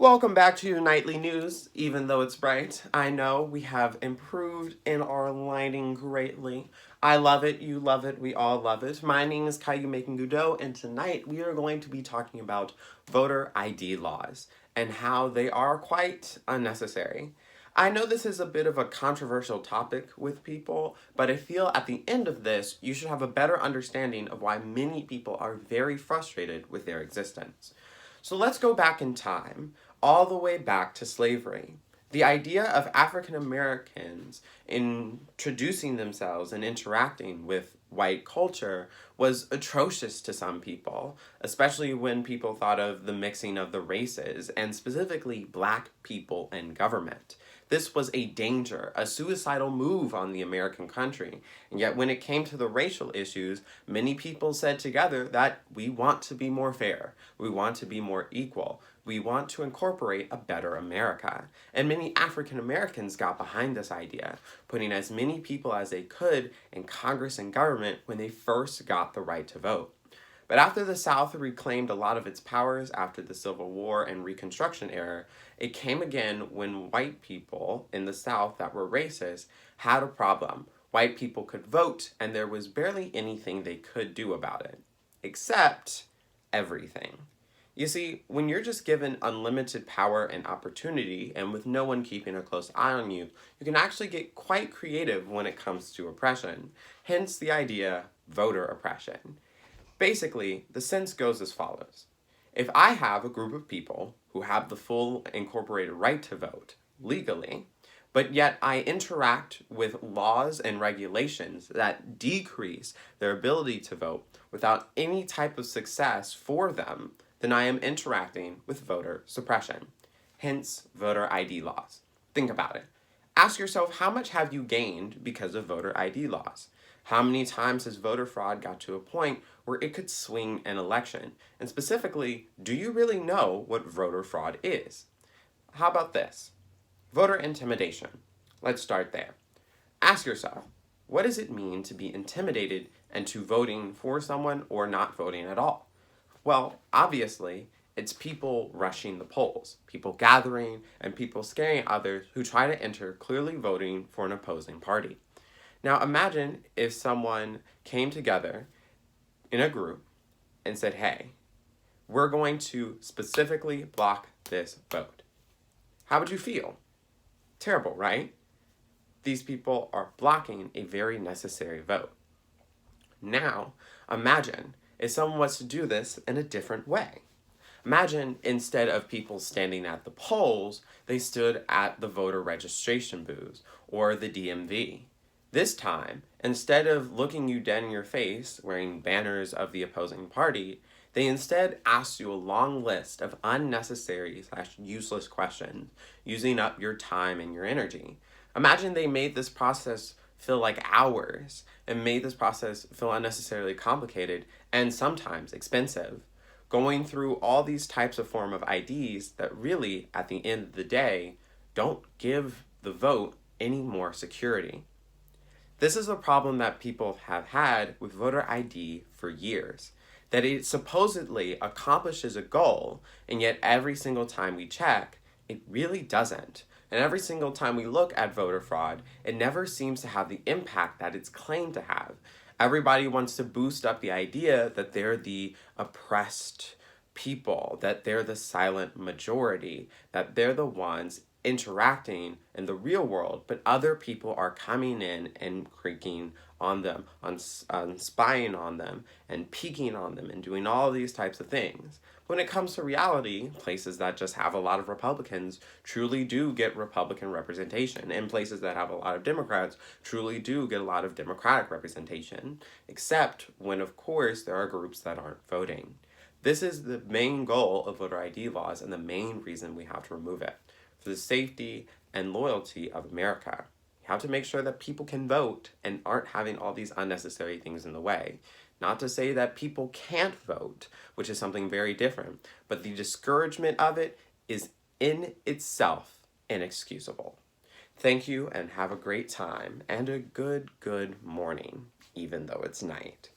Welcome back to your nightly news, even though it's bright. I know we have improved in our lighting greatly. I love it, you love it, we all love it. My name is Caillou Making Godot, and tonight we are going to be talking about voter ID laws and how they are quite unnecessary. I know this is a bit of a controversial topic with people, but I feel at the end of this, you should have a better understanding of why many people are very frustrated with their existence. So let's go back in time, all the way back to slavery. The idea of African Americans introducing themselves and interacting with white culture was atrocious to some people, especially when people thought of the mixing of the races, and specifically black people and government. This was a danger, a suicidal move on the American country. And yet, when it came to the racial issues, many people said together that we want to be more fair, we want to be more equal, we want to incorporate a better America. And many African Americans got behind this idea, putting as many people as they could in Congress and government when they first got the right to vote. But after the South reclaimed a lot of its powers after the Civil War and Reconstruction era, it came again when white people in the South that were racist had a problem. White people could vote, and there was barely anything they could do about it. Except everything. You see, when you're just given unlimited power and opportunity, and with no one keeping a close eye on you, you can actually get quite creative when it comes to oppression. Hence the idea, voter oppression. Basically, the sense goes as follows. If I have a group of people who have the full incorporated right to vote legally, but yet I interact with laws and regulations that decrease their ability to vote without any type of success for them, then I am interacting with voter suppression. Hence, voter ID laws. Think about it. Ask yourself, how much have you gained because of voter ID laws? How many times has voter fraud got to a point where it could swing an election? And specifically, do you really know what voter fraud is? How about this? Voter intimidation. Let's start there. Ask yourself, what does it mean to be intimidated into voting for someone or not voting at all? Well, obviously, it's people rushing the polls, people gathering, and people scaring others who try to enter clearly voting for an opposing party. Now imagine if someone came together in a group and said, hey, we're going to specifically block this vote. How would you feel? Terrible, right? These people are blocking a very necessary vote. Now, imagine if someone was to do this in a different way. Imagine instead of people standing at the polls, they stood at the voter registration booths or the DMV. This time, instead of looking you dead in your face wearing banners of the opposing party, they instead asked you a long list of unnecessary/useless questions, using up your time and your energy. Imagine they made this process feel like hours and made this process feel unnecessarily complicated and sometimes expensive. Going through all these types of form of IDs that really, at the end of the day, don't give the vote any more security. This is a problem that people have had with voter ID for years, that it supposedly accomplishes a goal, and yet every single time we check, it really doesn't. And every single time we look at voter fraud, it never seems to have the impact that it's claimed to have. Everybody wants to boost up the idea that they're the oppressed people, that they're the silent majority, that they're the ones interacting in the real world, but other people are coming in and creaking on them, on spying on them, and peeking on them, and doing all of these types of things. When it comes to reality, places that just have a lot of Republicans truly do get Republican representation, and places that have a lot of Democrats truly do get a lot of Democratic representation, except when, of course, there are groups that aren't voting. This is the main goal of voter ID laws and the main reason we have to remove it. For the safety and loyalty of America. You have to make sure that people can vote and aren't having all these unnecessary things in the way. Not to say that people can't vote, which is something very different, but the discouragement of it is in itself inexcusable. Thank you and have a great time and a good morning, even though it's night.